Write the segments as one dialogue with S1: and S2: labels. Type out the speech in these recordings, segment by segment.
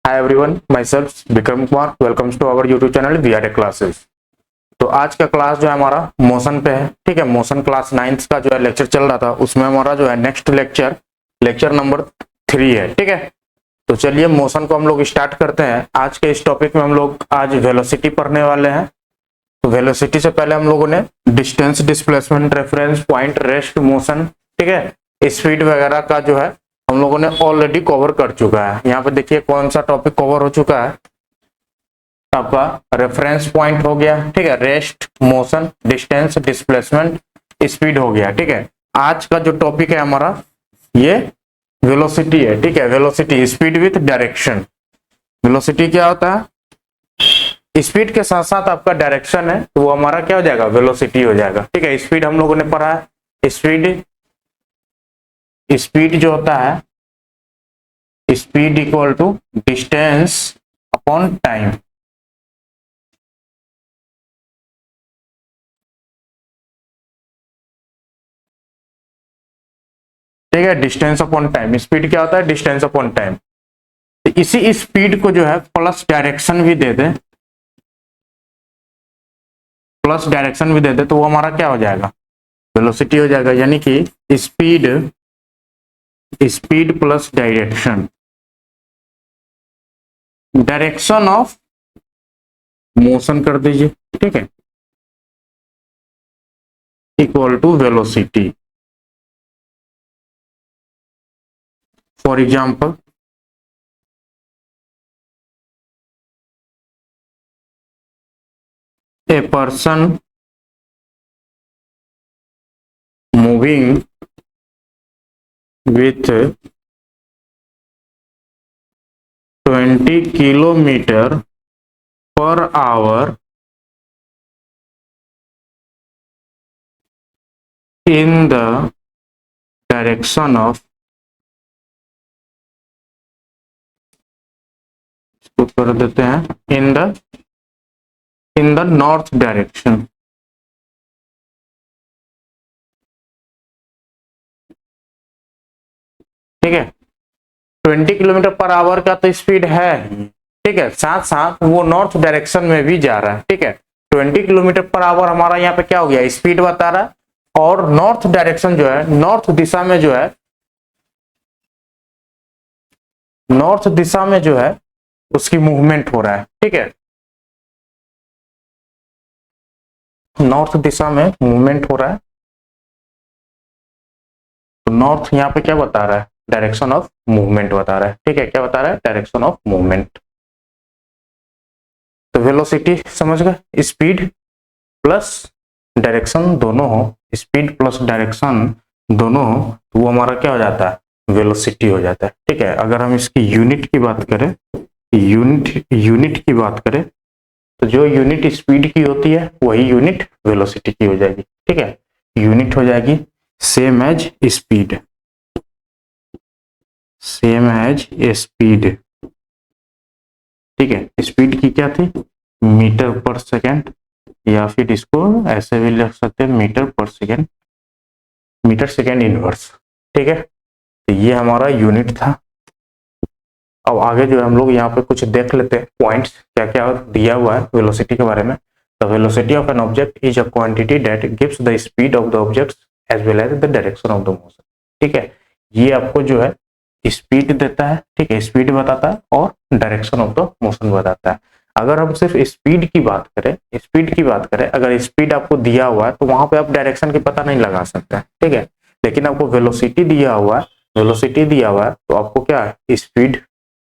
S1: Hi everyone, myself Vikram Kumar. Welcomes to our YouTube channel VRA classes. तो आज का class जो है हमारा मोशन पे है। ठीक है, मोशन क्लास 9th का जो है लेक्चर चल रहा था, उसमें हमारा जो है नेक्स्ट लेक्चर नंबर 3 है। ठीक है, तो चलिए मोशन को हम लोग स्टार्ट करते हैं। आज के इस टॉपिक में हम लोग आज वेलोसिटी पढ़ने वाले हैं। तो वेलोसिटी से पहले हम लोगों ने distance, displacement, reference point, rest, motion, ठीक है, स्पीड वगैरह का जो है हम लोगों ने ऑलरेडी कवर कर चुका है। यहाँ पे देखिए कौन सा टॉपिक कवर हो चुका है। आपका रेफरेंस पॉइंट हो गया, ठीक है, rest, motion, distance, displacement, speed हो गया। ठीक है, आज का जो टॉपिक है हमारा ये वेलोसिटी है। ठीक है, velocity, speed with direction. Velocity क्या होता है? स्पीड के साथ साथ आपका डायरेक्शन है, तो वो हमारा क्या हो जाएगा? वेलोसिटी हो जाएगा। ठीक है, स्पीड हम लोगों ने पढ़ा है। स्पीड जो होता है, speed equal to distance upon time. ठीक है, डिस्टेंस अपॉन टाइम। स्पीड क्या होता है? Distance upon time. तो इसी स्पीड को जो है प्लस डायरेक्शन भी दे दे, तो वो हमारा क्या हो जाएगा? वेलोसिटी हो जाएगा। यानी कि speed speed plus direction of motion कर दीजिए। ठीक है, equal to velocity. For example, a person moving with 20 kilometer per hour in the direction of, इसको कर देते हैं इन द नॉर्थ डायरेक्शन। ठीक है, 20 किलोमीटर पर आवर का तो स्पीड है ही। ठीक है, साथ साथ वो नॉर्थ डायरेक्शन में भी जा रहा है। ठीक है, 20 किलोमीटर पर आवर हमारा यहाँ पे क्या हो गया? स्पीड बता रहा है। और नॉर्थ डायरेक्शन जो है, नॉर्थ दिशा में जो है उसकी मूवमेंट हो रहा है। ठीक है, नॉर्थ दिशा में मूवमेंट हो रहा है। तो नॉर्थ यहाँ पे क्या बता रहा है? डायरेक्शन ऑफ मूवमेंट बता रहा है। ठीक है, क्या बता रहा है? Direction of movement. तो वेलोसिटी समझ गए, स्पीड प्लस डायरेक्शन दोनों हो, स्पीड प्लस डायरेक्शन दोनों हो, तो वो हमारा क्या हो जाता है? वेलोसिटी हो जाता है। ठीक है, अगर हम इसकी यूनिट की बात करें, तो जो यूनिट स्पीड की होती है वही यूनिट वेलोसिटी की हो जाएगी। ठीक है, यूनिट हो जाएगी सेम एज स्पीड, ठीक है, स्पीड की क्या थी? मीटर पर सेकेंड, या फिर इसको ऐसे भी लिख सकते हैं metre per second, metre second inverse. ठीक है, तो ये हमारा यूनिट था। अब आगे जो है हम लोग यहाँ पे कुछ देख लेते हैं पॉइंट्स, क्या क्या दिया हुआ है वेलोसिटी के बारे में। The velocity of an object is a quantity that gives the speed of the object as well as the direction of the motion. ठीक है, ये आपको जो है स्पीड देता है। ठीक है, स्पीड बताता है और डायरेक्शन ऑफ द मोशन बताता है। अगर हम सिर्फ स्पीड की बात करें, अगर स्पीड आपको दिया हुआ है तो वहां पे आप डायरेक्शन की पता नहीं लगा सकते हैं। ठीक है, लेकिन आपको वेलोसिटी दिया हुआ है तो आपको क्या है? स्पीड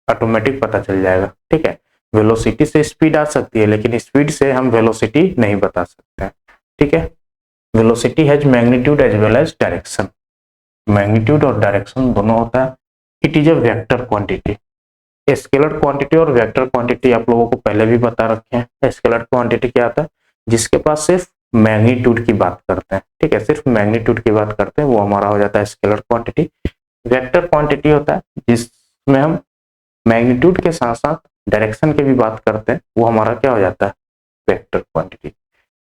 S1: ऑटोमेटिक पता चल जाएगा। ठीक है, वेलोसिटी से स्पीड आ सकती है, लेकिन स्पीड से हम वेलोसिटी नहीं बता सकते हैं। ठीक है, velocity has magnitude as well as direction. Magnitude और डायरेक्शन दोनों होता है। It is a vector quantity. Scalar quantity और वेक्टर क्वांटिटी आप लोगों को पहले भी बता रखे हैं। स्केलर क्वांटिटी क्या आता है? जिसके पास सिर्फ मैग्नीट्यूड की बात करते हैं। ठीक है, सिर्फ मैग्नीट्यूड की बात करते हैं, वो हमारा हो जाता है स्केलर क्वांटिटी। वेक्टर क्वांटिटी होता है जिसमें हम मैग्नीट्यूड के साथ साथ डायरेक्शन की भी बात करते हैं, वो हमारा क्या हो जाता है? Vector quantity.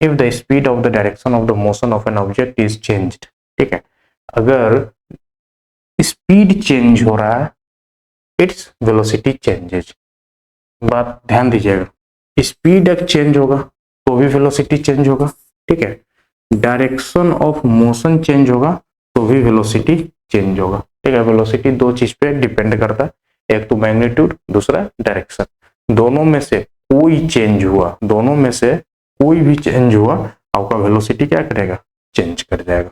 S1: If the speed of the direction of the motion of an object is changed, ठीक है, अगर स्पीड चेंज हो रहा है, इट्स वेलोसिटी चेंजेज। बात ध्यान दीजिएगा, स्पीड एक चेंज होगा तो भी वेलोसिटी चेंज होगा, ठीक है। डायरेक्शन ऑफ मोशन चेंज होगा तो भी वेलोसिटी चेंज होगा, ठीक है। वेलोसिटी दो चीज पे डिपेंड करता है, एक तो मैग्नीट्यूड, दूसरा डायरेक्शन। दोनों में से कोई चेंज हुआ, दोनों में से कोई भी चेंज हुआ, आपका वेलोसिटी क्या करेगा, चेंज कर जाएगा।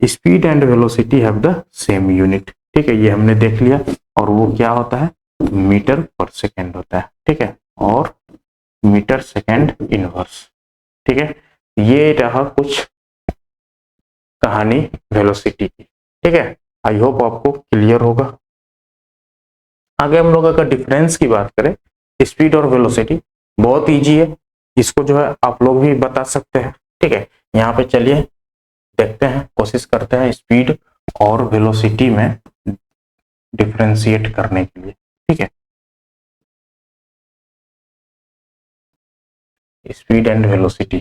S1: Speed and velocity have the same unit, ठीक है, ये हमने देख लिया। और वो क्या होता है, मीटर पर सेकेंड होता है, ठीक है, और मीटर सेकेंड इनवर्स, ठीक है। ये रहा कुछ कहानी वेलोसिटी की, ठीक है। आई होप आपको क्लियर होगा। आगे हम लोग अगर डिफरेंस की बात करें, स्पीड और वेलोसिटी बहुत इजी है, इसको जो है आप लोग भी बता सकते हैं, ठीक है। यहाँ पे चलिए देखते हैं, कोशिश करते हैं स्पीड और वेलोसिटी में डिफरेंशिएट करने के लिए, ठीक है। Speed and velocity,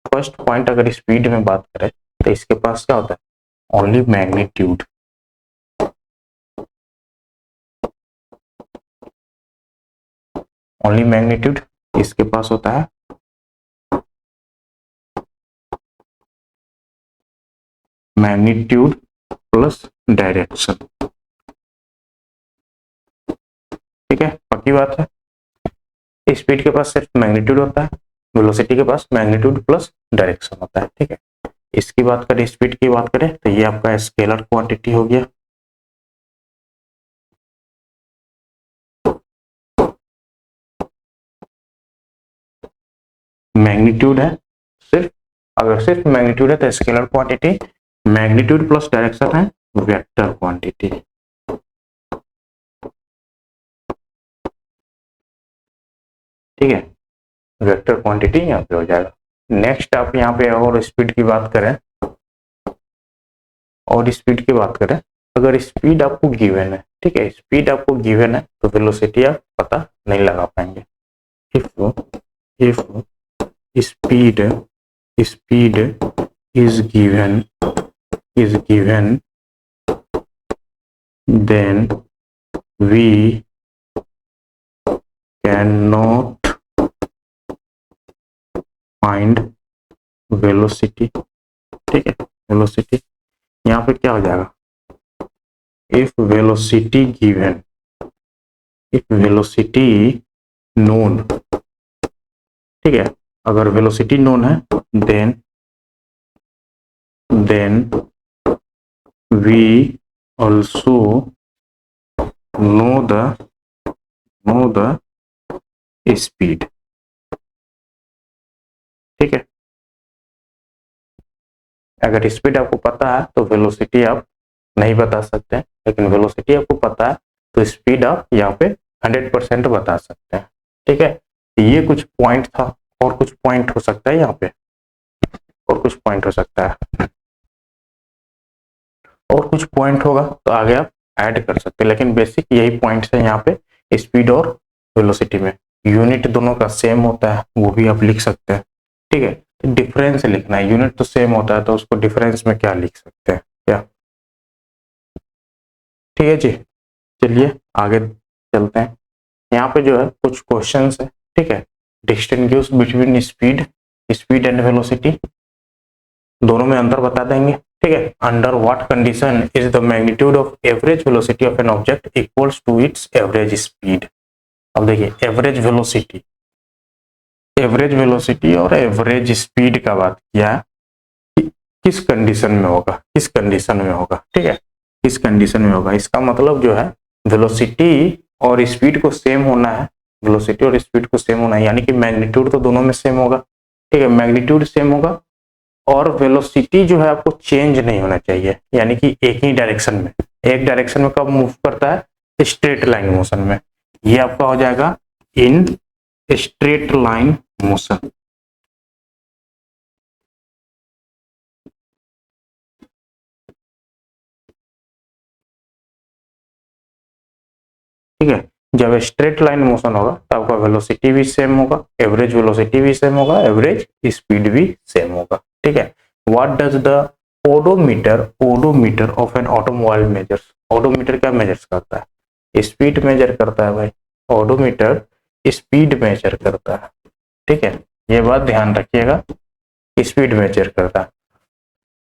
S1: first point अगर स्पीड में बात करें तो इसके पास क्या होता है, ओनली मैग्नीट्यूड, ओनली मैग्नीट्यूड इसके पास होता है। मैग्नीट्यूड प्लस डायरेक्शन, ठीक है, पक्की बात है। स्पीड के पास सिर्फ मैग्नीट्यूड होता है, वेलोसिटी के पास मैग्नीट्यूड प्लस डायरेक्शन होता है, ठीक है। इसकी बात करें, स्पीड की बात करें तो ये आपका स्केलर क्वांटिटी हो गया, मैग्नीट्यूड है सिर्फ, अगर सिर्फ मैग्नीट्यूड है तो scalar quantity, magnitude plus direction है वेक्टर क्वांटिटी, ठीक है, वेक्टर क्वांटिटी यहाँ पे हो जाएगा। नेक्स्ट आप यहाँ पे और स्पीड की बात करें, और स्पीड की बात करें, अगर स्पीड आपको गिवन है, ठीक है, स्पीड आपको गिवन है तो वेलोसिटी आप पता नहीं लगा पाएंगे। If speed speed is given then we cannot find velocity, ठीक है। वेलोसिटी यहाँ पे क्या हो जाएगा, if velocity given, if velocity known, ठीक है, अगर वेलोसिटी नोन है then we also know the speed, ठीक है। अगर स्पीड आपको पता है तो वेलोसिटी आप नहीं बता सकते हैं, लेकिन वेलोसिटी आपको पता है तो स्पीड आप यहाँ पे 100% बता सकते हैं, ठीक है। ये कुछ पॉइंट था, और कुछ पॉइंट हो सकता है यहाँ पे, और कुछ पॉइंट हो सकता है, और कुछ पॉइंट होगा तो आगे आप ऐड कर सकते हैं, लेकिन बेसिक यही पॉइंट्स है यहाँ पे स्पीड और वेलोसिटी में। यूनिट दोनों का सेम होता है, वो भी आप लिख सकते हैं, ठीक है। तो डिफरेंस लिखना है, यूनिट तो सेम होता है तो उसको डिफरेंस में क्या लिख सकते हैं, क्या, ठीक है जी। चलिए आगे चलते हैं, यहाँ पे जो है कुछ क्वेश्चंस है, ठीक है। Distinguish between speed and velocity, दोनों में अंतर बता देंगे, ठीक है। Under what condition is the magnitude of average velocity of an object equals to its average speed. अब देखिए एवरेज वेलोसिटी और एवरेज स्पीड का बात किया है, किस कंडीशन में होगा, किस कंडीशन में होगा, ठीक है, किस कंडीशन में होगा। इसका मतलब जो है वेलोसिटी और स्पीड को सेम होना है, वेलोसिटी और स्पीड को सेम होना है, यानी कि मैग्नीट्यूड तो दोनों में सेम होगा, ठीक है, मैग्नीट्यूड सेम होगा, और वेलोसिटी जो है आपको चेंज नहीं होना चाहिए, यानी कि एक ही डायरेक्शन में, एक डायरेक्शन में कब मूव करता है, स्ट्रेट लाइन मोशन में। ये आपका हो जाएगा इन स्ट्रेट लाइन मोशन, ठीक है। जब स्ट्रेट लाइन मोशन होगा तो आपका वेलोसिटी भी सेम होगा, एवरेज वेलोसिटी भी सेम होगा, एवरेज स्पीड भी सेम होगा, ठीक है। What does the odometer of an automobile measures, odometer क्या मेजर्स करता है, स्पीड मेजर करता है भाई। ओडोमीटर स्पीड मेजर करता है, ठीक है, ये बात ध्यान रखिएगा, स्पीड मेजर करता है।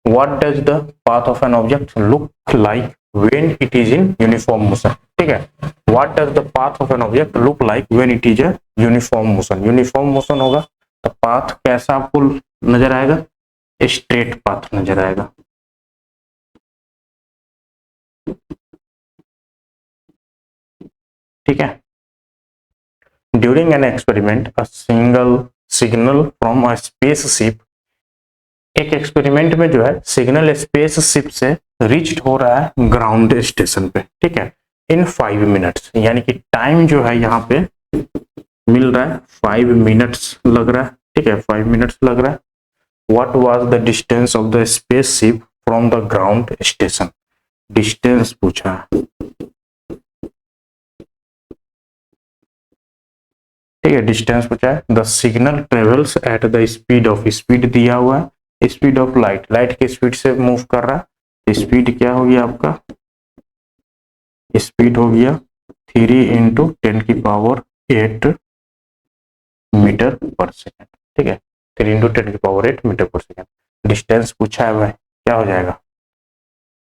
S1: What does the path of an object look like when it is in uniform motion? ठीक है, What does the path of an object look like when it is a uniform motion? Uniform motion होगा तो path कैसा आपको नजर आएगा? Straight path नजर आएगा। ठीक है, during an experiment a single signal from a spaceship, एक एक्सपेरिमेंट में जो है सिग्नल स्पेसशिप से रीच्ड हो रहा है ग्राउंड स्टेशन पे, ठीक है, इन 5 मिनट्स, यानी कि टाइम जो है यहाँ पे मिल रहा है 5 मिनट्स लग रहा है, ठीक है, 5 मिनट्स लग रहा है। What was the distance of the spaceship from the ground station? Distance पूछा है, ठीक है, डिस्टेंस पूछा है। The signal travels at the speed of, speed दिया हुआ है, स्पीड ऑफ लाइट, लाइट के स्पीड से मूव कर रहा है, स्पीड क्या हो गया आपका? स्पीड हो गया 3 इंटू 10 की पावर 8 मीटर पर सेकेंड, ठीक है, 3 इंटू 10 की power 8 metre per second. Distance पूछा है भाई, क्या हो जाएगा?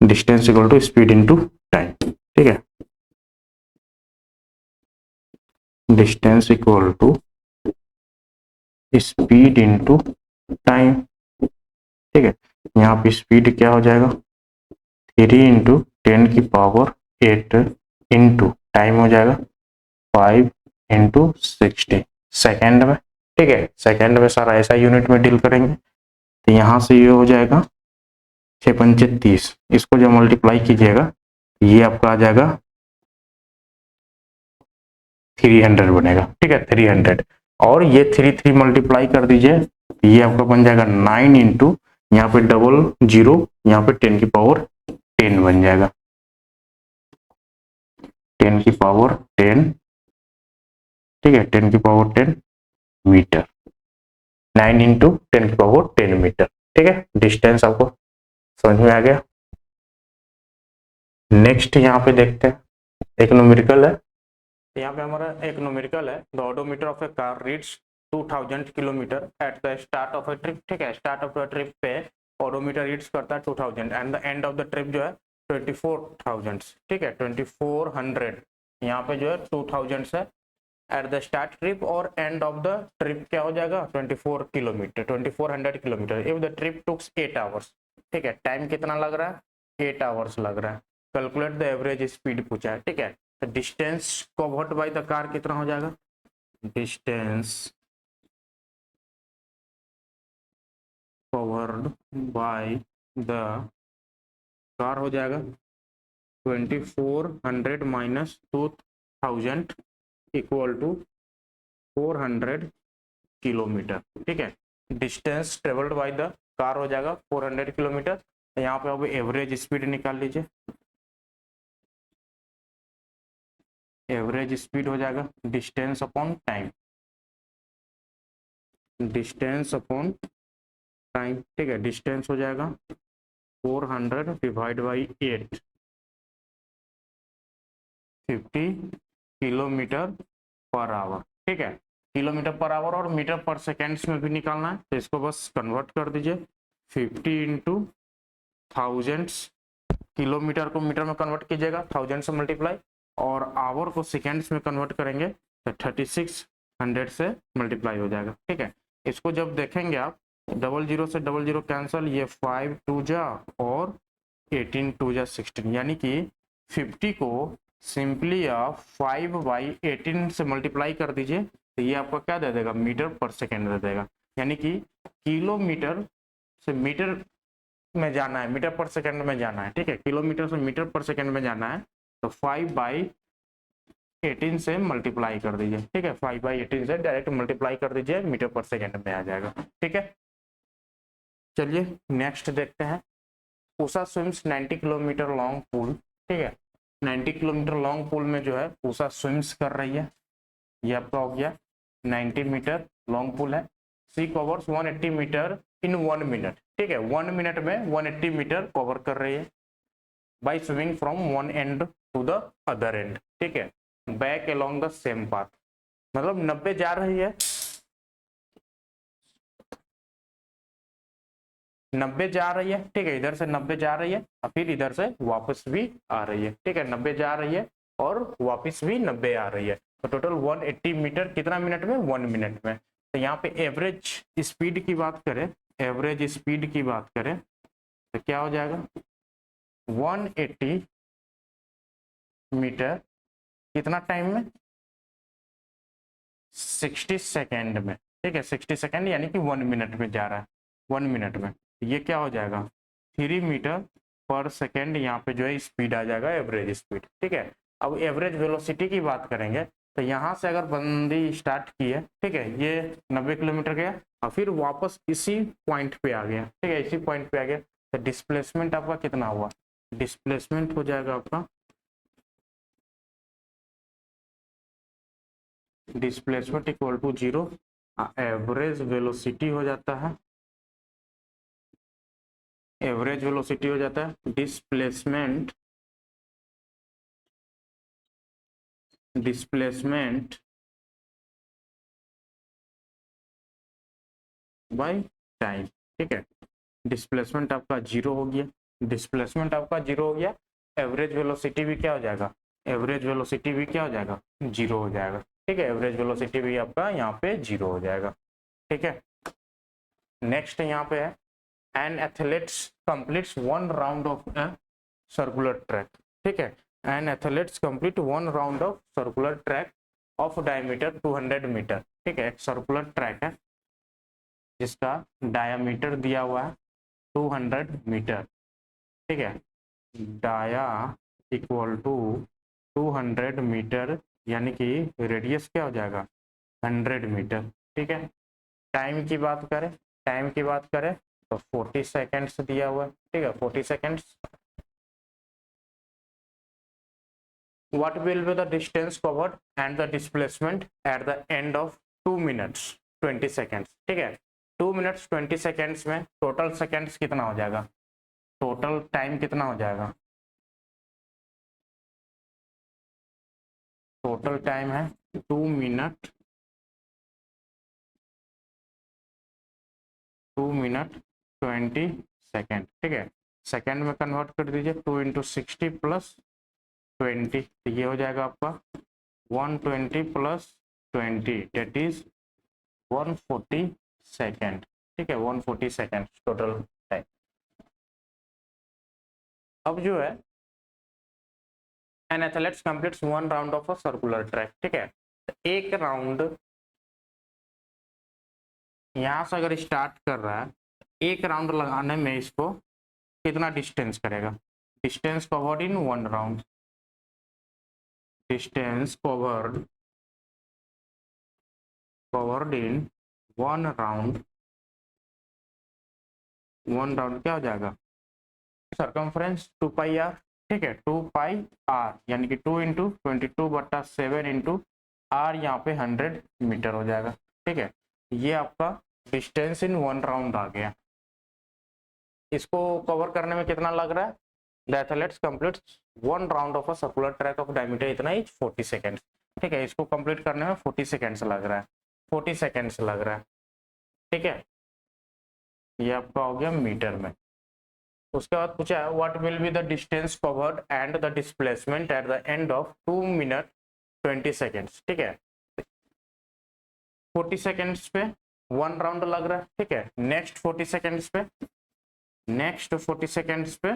S1: Distance equal to speed into time, ठीक है, distance equal to speed into time, ठीक है, यहाँ पे स्पीड क्या हो जाएगा? 3 इंटू 10 की पावर 8 इंटू टाइम हो जाएगा 5 इंटू 60 सेकेंड में, ठीक है, सेकेंड में सारा ऐसा यूनिट में डील करेंगे, तो यहाँ से ये हो जाएगा 6 पंचे 30, इसको जब मल्टीप्लाई कीजिएगा ये आपका आ जाएगा 300 बनेगा, ठीक है, 300, और ये 3 मल्टीप्लाई कर दीजिए, ये आपका बन जाएगा 9 इंटू, यहाँ पे डबल जीरो, यहाँ पे 10 की पावर 10 बन जाएगा, 10 की पावर 10, ठीक है, 10 की पावर 10 मीटर, 9 इंटू 10 की पावर 10 मीटर, ठीक है, डिस्टेंस आपको समझ में आ गया। नेक्स्ट यहाँ पे देखते हैं, एक न्यूमेरिकल है, यहाँ पे हमारा एक न्यूमेरिकल है। The odometer of A car reads 2000 kilometre at the start of A trip, ठीक है, स्टार्ट ऑफ द ट्रिप पे ओडोमीटर रीड्स करता है 2000 and the end of the trip जो है 24,000, ठीक है, 2400, यहाँ पे जो है 2000 से एट द स्टार्ट ट्रिप, और एंड ऑफ द ट्रिप क्या हो जाएगा? 24 kilometre, 2400 kilometre. If the trip takes 8 hours, ठीक है, टाइम कितना लग रहा है? 8 आवर्स लग रहा है। कैलकुलेट द एवरेज स्पीड पूछा है, ठीक है, तो distance covered by the car कितना हो जाएगा? Distance covered by the car हो जाएगा 2400 माइनस 2000 इक्वल टू 400 किलोमीटर, ठीक है, distance travelled by the car हो जाएगा 400 किलोमीटर। तो यहाँ पे अब एवरेज स्पीड निकाल लीजिए, एवरेज स्पीड हो जाएगा distance upon time, distance upon time, ठीक है, डिस्टेंस हो जाएगा 400 divide by 8, 50 kilometre per our, ठीक है, किलोमीटर पर आवर और मीटर पर सेकेंड्स में भी निकालना है, तो इसको बस कन्वर्ट कर दीजिए, 50 इंटू थाउजेंड्स, किलोमीटर को मीटर में कन्वर्ट कीजिएगा 1000 से मल्टीप्लाई, और आवर को सेकेंड्स में कन्वर्ट करेंगे तो 3600 से मल्टीप्लाई हो जाएगा, ठीक है। इसको जब देखेंगे आप, 00 से 00 कैंसिल, ये 5 2 जा और 18 2 जा 16, यानी कि 50 को सिंपली आप 5/18 से मल्टीप्लाई कर दीजिए, तो ये आपको क्या दे देगा? मीटर पर सेकेंड दे देगा, यानी कि किलोमीटर से मीटर में जाना है, मीटर पर सेकेंड में जाना है, ठीक है, किलोमीटर से मीटर पर सेकेंड में जाना है, तो 5/18 से मल्टीप्लाई कर दीजिए, ठीक है, 5/18 से डायरेक्ट मल्टीप्लाई कर दीजिए, मीटर पर सेकेंड में आ जाएगा, ठीक है। चलिए नेक्स्ट देखते हैं। Usha swims 90 kilometre long pool, ठीक है, 90 किलोमीटर लॉन्ग पूल में जो है उषा स्विम्स कर रही है, ये आपका हो गया 90 मीटर लॉन्ग पूल है। सी कवर्स 180 मीटर इन 1 मिनट, ठीक है, 1 मिनट में 180 मीटर कवर कर रही है by swimming from one end to the other end, ठीक है, back along the same path, मतलब 90 जा रही है, 90 जा रही है, ठीक है, इधर से 90 जा रही है और फिर इधर से वापस भी आ रही है, ठीक है, 90 जा रही है और वापस भी 90 आ रही है, तो टोटल 180 मीटर कितना मिनट में, 1 मिनट में। तो यहाँ पे एवरेज स्पीड की बात करें, एवरेज स्पीड की बात करें तो क्या हो जाएगा, 180 मीटर कितना टाइम में, 60 सेकेंड में, ठीक है, 60 सेकेंड यानी कि 1 मिनट में जा रहा है, 1 मिनट में। ये क्या हो जाएगा, 3 मीटर पर सेकेंड, यहाँ पे जो है स्पीड आ जाएगा, एवरेज स्पीड, ठीक है। अब एवरेज वेलोसिटी की बात करेंगे तो यहाँ से अगर बंदी स्टार्ट की है, ठीक है, ये 90 किलोमीटर गया और फिर वापस इसी पॉइंट पे आ गया, ठीक है, इसी पॉइंट पे आ गया, तो डिस्प्लेसमेंट आपका कितना हुआ, डिस्प्लेसमेंट हो जाएगा आपका, displacement equal to 0, average velocity हो जाता है, एवरेज वेलोसिटी हो जाता है डिस्प्लेसमेंट, डिस्प्लेसमेंट बाय टाइम, ठीक है, डिस्प्लेसमेंट आपका 0 हो गया, डिस्प्लेसमेंट आपका 0 हो गया, एवरेज वेलोसिटी भी क्या हो जाएगा, एवरेज वेलोसिटी भी क्या हो जाएगा, 0 हो जाएगा, ठीक है, एवरेज वेलोसिटी भी आपका यहाँ पे 0 हो जाएगा, ठीक है। नेक्स्ट यहाँ पे है an athletes completes 1 round of a circular track, ठीक है, an athletes complete 1 round of circular track of diameter 200 metre, ठीक है, एक सर्कुलर ट्रैक है जिसका डायामीटर दिया हुआ है 200 मीटर, ठीक है, डाया इक्वल टू 200 मीटर यानी कि रेडियस क्या हो जाएगा, 100 मीटर, ठीक है। टाइम की बात करें, टाइम की बात करें तो 40 सेकेंड्स दिया हुआ है, ठीक है, 40 seconds. What will be the distance covered and the displacement at the end of 2 minutes 20 seconds, ठीक है, 2 minutes 20 seconds में टोटल सेकेंड्स कितना हो जाएगा, टोटल टाइम कितना हो जाएगा, टोटल टाइम है 2 मिनट 20 सेकेंड, ठीक है, सेकेंड में कन्वर्ट कर दीजिए, 2 इंटू 60 प्लस 20, तो ये हो जाएगा आपका 120 प्लस 20 डेट इज 140 सेकेंड, ठीक है, 140 सेकेंड टोटल टाइम। अब जो है an athletes completes 1 round of a circular track, ठीक है, एक राउंड यहां से अगर स्टार्ट कर रहा है, एक राउंड लगाने में इसको कितना डिस्टेंस करेगा, distance covered in 1 round, distance covered in 1 round, 1 round क्या हो जाएगा, सरकमफ्रेंस 2 पाई आर, ठीक है, 2 पाई आर यानी कि 2 इंटू 22/7 इंटू आर, यहाँ पे 100 मीटर हो जाएगा, ठीक है, ये आपका डिस्टेंस इन 1 राउंड आ गया। इसको कवर करने में कितना लग रहा है, the athletes completes 1 round of a circular track of diameter इतना ही 40 सेकेंड्स, ठीक है, इसको कंप्लीट करने में 40 सेकेंड्स लग रहा है, 40 सेकेंड्स लग रहा है, ठीक है, ये आपका हो गया मीटर में। उसके बाद पूछा है what will be the distance covered and the displacement at the end of 2 minute 20 seconds, ठीक है, 40 सेकेंड्स पे 1 राउंड लग रहा है, ठीक है, नेक्स्ट 40 सेकेंड्स पे, नेक्स्ट 40 सेकेंड्स पे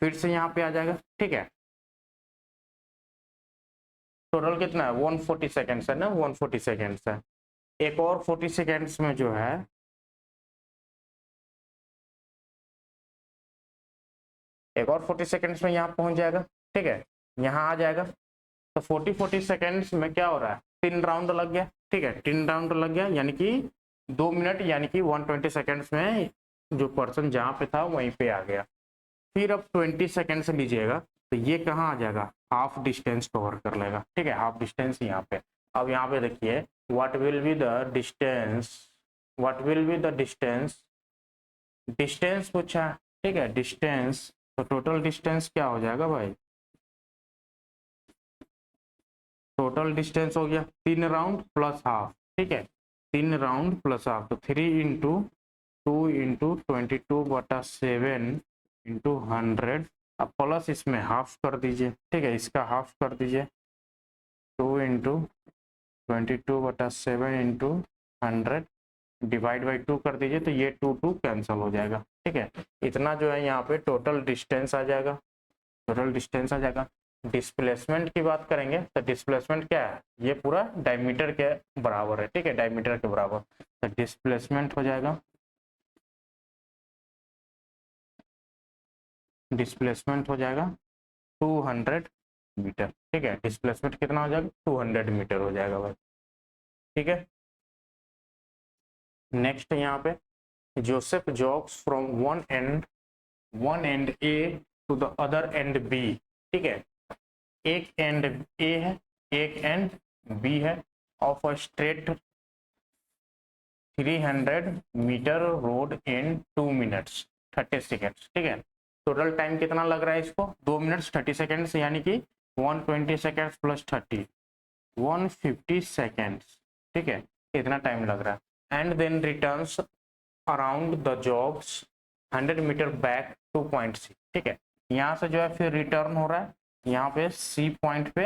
S1: फिर से यहाँ पे आ जाएगा, ठीक है, टोटल कितना है 140 सेकेंड्स है ना, 140 सेकेंड्स है, एक और 40 सेकेंड्स में जो है एक और 40 सेकेंड्स में यहाँ पहुंच जाएगा, ठीक है, यहाँ आ जाएगा, तो 40 सेकेंड्स में क्या हो रहा है, 3 राउंड लग गया, ठीक है, 3 राउंड लग गया यानी कि 2 मिनट यानी कि 120 सेकेंड्स में जो पर्सन जहाँ पे था वहीं पे आ गया। फिर अब 20 सेकेंड्स लीजिएगा तो ये कहाँ आ जाएगा, हाफ डिस्टेंस कवर कर लेगा, ठीक है, हाफ डिस्टेंस यहाँ पे। अब यहाँ पे देखिए what will be the distance, what will be the distance, distance पूछा, ठीक है, डिस्टेंस, तो टोटल डिस्टेंस क्या हो जाएगा भाई, टोटल डिस्टेंस हो गया 3 राउंड प्लस हाफ, ठीक है, 3 राउंड प्लस हाफ, तो 3 इंटू 2 इंटू 22/7 इंटू 100, अब प्लस इसमें हाफ कर दीजिए, ठीक है, इसका हाफ कर दीजिए, 2 इंटू 22/7 इंटू 100 डिवाइड बाई 2 कर दीजिए, तो ये 2 कैंसिल हो जाएगा, ठीक है। इतना जो है यहाँ पे टोटल डिस्टेंस आ जाएगा, टोटल डिस्टेंस आ जाएगा। डिस्प्लेसमेंट की बात करेंगे तो डिस्प्लेसमेंट क्या है, ये पूरा डायमीटर के बराबर है, ठीक है, डायमीटर के बराबर, तो डिस्प्लेसमेंट हो जाएगा, डिस्प्लेसमेंट हो जाएगा 200 मीटर, ठीक है, डिस्प्लेसमेंट कितना हो जाएगा 200 मीटर हो जाएगा भाई, ठीक है। नेक्स्ट यहाँ पे Joseph jogs from one end A to the other end B, ठीक है, एक एंड ए है, एक एंड बी है, of a straight 300 metre road in 2 minutes 30 seconds, ठीक है। टोटल टाइम कितना लग रहा है इसको, 2 मिनट्स 30 सेकेंड्स, यानी कि 120 सेकेंड्स प्लस 30 150 सेकेंड्स, ठीक है, इतना टाइम लग रहा है। And then returns around the jobs 100 metre back to point C, ठीक है, यहाँ से जो है फिर रिटर्न हो रहा है यहाँ पे सी पॉइंट पे,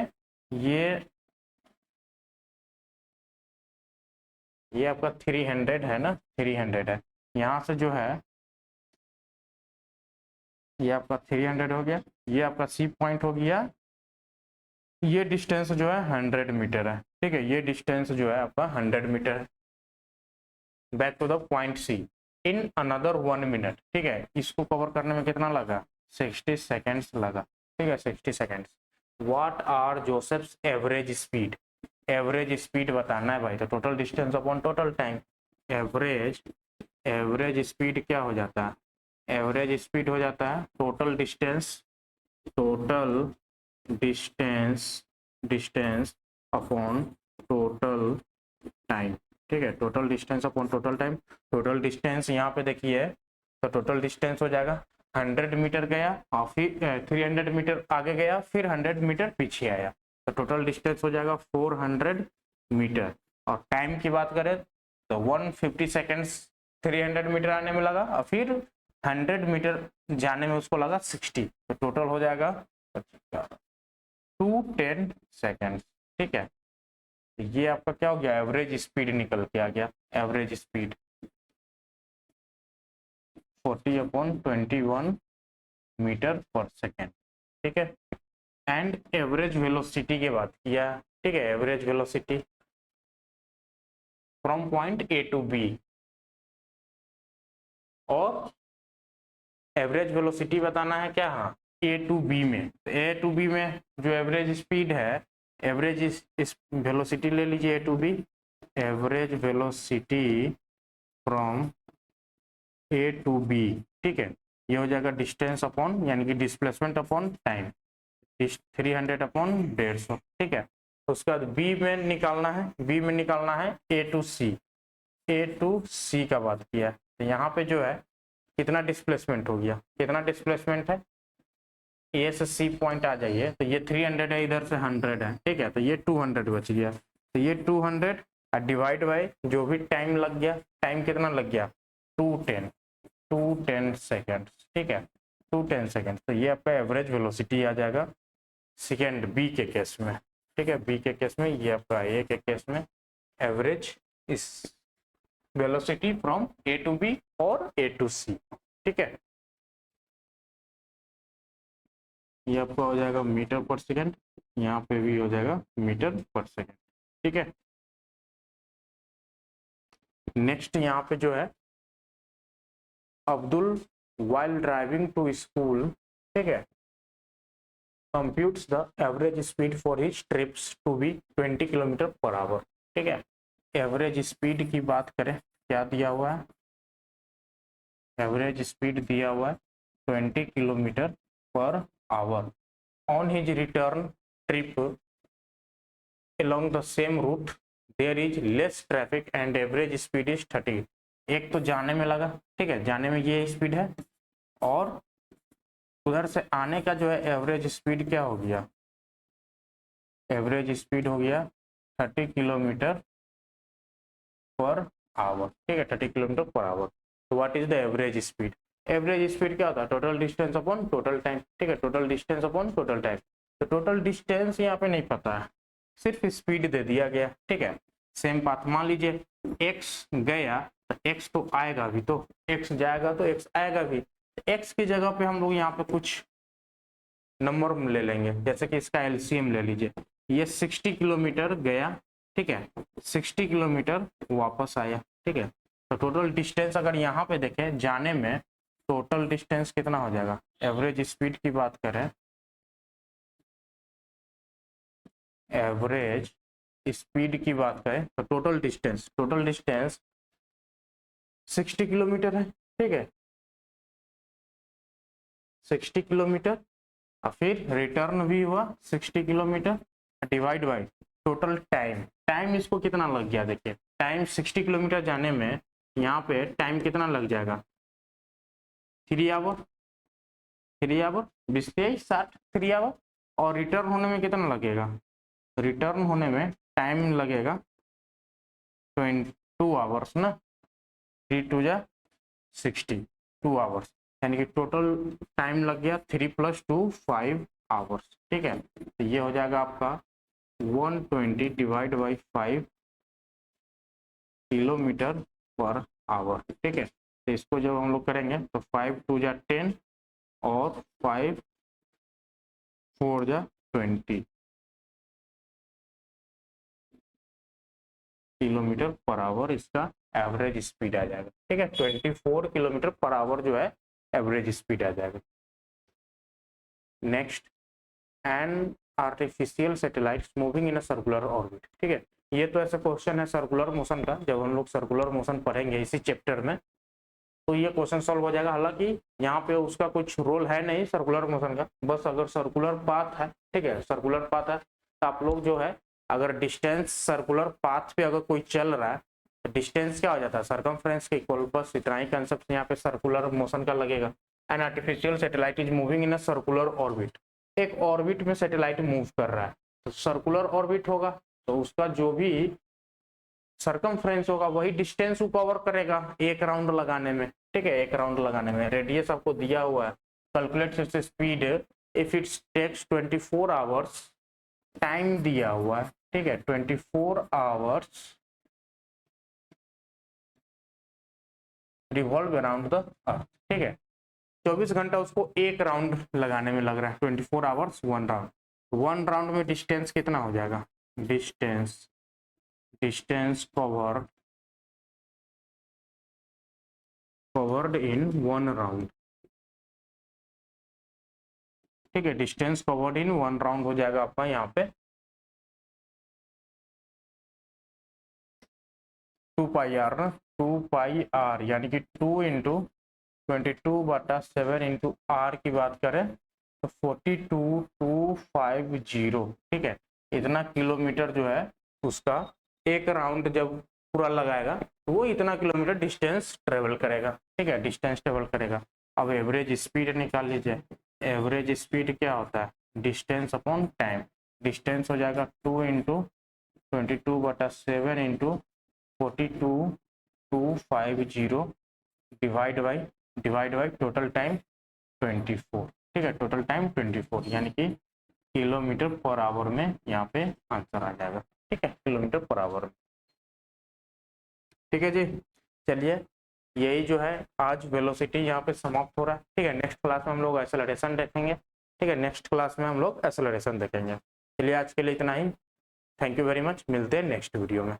S1: ये आपका 300 है ना, 300 है, यहाँ से जो है ये आपका 300 हो गया, ये आपका सी पॉइंट हो गया, ये डिस्टेंस जो है 100 मीटर है, ठीक है, ये डिस्टेंस जो है आपका 100 मीटर है back to the point C in another 1 minute, ठीक है, इसको कवर करने में कितना लगा 60 सेकेंड्स लगा, ठीक है, 60 seconds. What are Joseph's average speed, average speed बताना है भाई, तो total distance upon total time, average average speed क्या हो जाता है, एवरेज स्पीड हो जाता है total distance, total distance distance upon total time, ठीक है, total distance upon total time. Total distance यहाँ पे देखिए, तो टोटल डिस्टेंस हो जाएगा 100 मीटर गया और फिर 300 मीटर आगे गया, फिर 100 मीटर पीछे आया, तो टोटल डिस्टेंस हो जाएगा 400 मीटर। और टाइम की बात करें तो 150 सेकेंड्स 300 मीटर आने में लगा और फिर 100 मीटर जाने में उसको लगा 60, तो टोटल हो जाएगा 210 सेकेंड्स, ठीक है। ये आपका क्या हो गया, एवरेज स्पीड निकल के आ गया, average speed 40/21 metre per second, ठीक है। एंड एवरेज वेलोसिटी की बात किया, ठीक है, average velocity from point A to B, और एवरेज वेलोसिटी बताना है क्या, हाँ, ए टू बी में, ए टू बी में जो एवरेज स्पीड है, एवरेज इस वेलोसिटी ले लीजिए A to B, average velocity from A to B, ठीक है, ये हो जाएगा डिस्टेंस अपॉन यानी कि डिस्प्लेसमेंट अपॉन टाइम, 300/150, ठीक है। उसके बाद बी में निकालना है, बी में निकालना है ए टू सी, ए टू सी का बात किया, तो यहाँ पे जो है कितना डिस्प्लेसमेंट हो गया, कितना डिस्प्लेसमेंट है, ए से सी पॉइंट आ जाइए, तो ये 300 है, इधर से 100 है, ठीक है, तो ये 200 बच गया, तो ये 200 डिवाइड बाई जो भी टाइम लग गया, टाइम कितना लग गया 210 सेकेंड, ठीक है, 210 सेकेंड, तो ये आपका एवरेज वेलोसिटी आ जाएगा सेकेंड बी के केस में, ठीक है, बी के केस में, ये आपका ए के केस में एवरेज इस velocity from A to B और ए टू सी, ठीक है, ये आपका हो जाएगा मीटर पर सेकेंड, यहाँ पे भी हो जाएगा मीटर पर सेकेंड, ठीक है। नेक्स्ट यहाँ पे जो है Abdul while driving to school, ठीक है, computes the average speed for his trips to be 20 kilometre per our, ठीक है। एवरेज स्पीड की बात करें क्या दिया हुआ है, एवरेज स्पीड दिया हुआ है 20 kilometre per hour on his return trip along the same route there is less traffic and average speed is 30, एक तो जाने में लगा, ठीक है, जाने में ये स्पीड है, और उधर से आने का जो है एवरेज स्पीड क्या हो गया एवरेज स्पीड हो गया 30 किलोमीटर पर आवर, ठीक है, 30 किलोमीटर पर आवर। तो what is the average speed? Average speed क्या होता है? Total distance upon total time, ठीक है, total distance upon total time. तो टोटल डिस्टेंस यहाँ पे नहीं पता है, सिर्फ स्पीड दे दिया गया, ठीक है। सेम बात मान लीजिए x गया तो x तो आएगा भी, तो x जाएगा तो x आएगा भी। x की जगह पे हम लोग यहाँ पे कुछ नंबर ले लेंगे, जैसे कि इसका एलसीएम ले लीजिए। ये 60 किलोमीटर गया, ठीक है, 60 किलोमीटर वापस आया, ठीक है। तो टोटल डिस्टेंस अगर यहाँ पे देखें जाने में, टोटल डिस्टेंस कितना हो जाएगा? एवरेज स्पीड की बात करें, एवरेज स्पीड की बात करें तो टोटल डिस्टेंस 60 किलोमीटर है, ठीक है, 60 किलोमीटर। और फिर रिटर्न भी हुआ 60 kilometre, divide by total time. Time इसको कितना लग गया? देखिए टाइम 60 किलोमीटर जाने में यहाँ पे टाइम कितना लग जाएगा? 3 आवर, 3 आवर 20 60 3 आवर। और रिटर्न होने में कितना लगेगा? रिटर्न होने में टाइम लगेगा 22 आवर्स ना, 3 2 जा 60, 2 आवर्स, यानी कि टोटल टाइम लग गया 3 + 2 5 आवर्स, ठीक है। तो ये हो जाएगा आपका 120 divide by 5 kilometre per our, ठीक है। तो इसको जब हम लोग करेंगे तो 5 2 जा 10 और 5 4 जा 20 किलोमीटर पर आवर इसका एवरेज स्पीड आ जाएगा, ठीक है। 24 किलोमीटर पर आवर जो है एवरेज स्पीड आ जाएगा। Next, an artificial satellite moving in a circular orbit, ठीक है। ये तो ऐसा क्वेश्चन है सर्कुलर मोशन का, जब हम लोग सर्कुलर मोशन पढ़ेंगे इसी चैप्टर में तो ये क्वेश्चन सॉल्व हो जाएगा। हालांकि यहाँ पे उसका कुछ रोल है नहीं सर्कुलर मोशन का, बस अगर सर्कुलर पाथ है, ठीक है, सर्कुलर पाथ है तो आप लोग जो है अगर डिस्टेंस सर्कुलर पाथ पे अगर कोई चल रहा है तो डिस्टेंस क्या हो जाता है? सरकमफ्रेंस के इक्वल, बस इतना ही कंसेप्ट यहाँ पे सर्कुलर मोशन का लगेगा। An artificial satellite is moving in a circular orbit, एक ऑर्बिट में सैटेलाइट मूव कर रहा है तो सर्कुलर ऑर्बिट होगा, तो उसका जो भी सरकमफ्रेंस होगा वही डिस्टेंस कवर करेगा एक राउंड लगाने में, ठीक है, एक राउंड लगाने में। रेडियस आपको दिया हुआ है, calculate its speed if its takes 24 hours, time दिया हुआ है, ठीक है, 24 hours revolve around the earth, ठीक है। 24 घंटा उसको एक राउंड लगाने में लग रहा है, 24 आवर्स 1 राउंड। 1 राउंड में डिस्टेंस कितना हो जाएगा? डिस्टेंस कवर्ड इन 1 राउंड, ठीक है, डिस्टेंस कवर्ड इन 1 राउंड हो जाएगा आपका यहाँ पे 2 पाई आर ना, 2 पाई आर, यानी कि 2 × 22/7 × आर की बात करें तो 42,250, ठीक है, इतना किलोमीटर जो है उसका एक राउंड जब पूरा लगाएगा तो वो इतना किलोमीटर डिस्टेंस ट्रेवल करेगा, ठीक है, डिस्टेंस ट्रेवल करेगा। अब एवरेज स्पीड निकाल लीजिए। एवरेज स्पीड क्या होता है? Distance upon time. डिस्टेंस हो जाएगा 2 × 22/7 × 42,250 डिवाइड बाई टोटल टाइम 24, ठीक है, टोटल टाइम 24, यानी कि किलोमीटर पर आवर में यहाँ पे आंसर आ जाएगा, ठीक है, किलोमीटर पर आवर में, ठीक है जी। चलिए यही जो है आज वेलोसिटी यहाँ पे समाप्त हो रहा है, ठीक है। नेक्स्ट क्लास में हम लोग एक्सेलरेशन देखेंगे, ठीक है, नेक्स्ट क्लास में हम लोग एक्सेलरेशन देखेंगे। चलिए आज के लिए इतना ही, थैंक यू वेरी मच, मिलते हैं नेक्स्ट वीडियो में।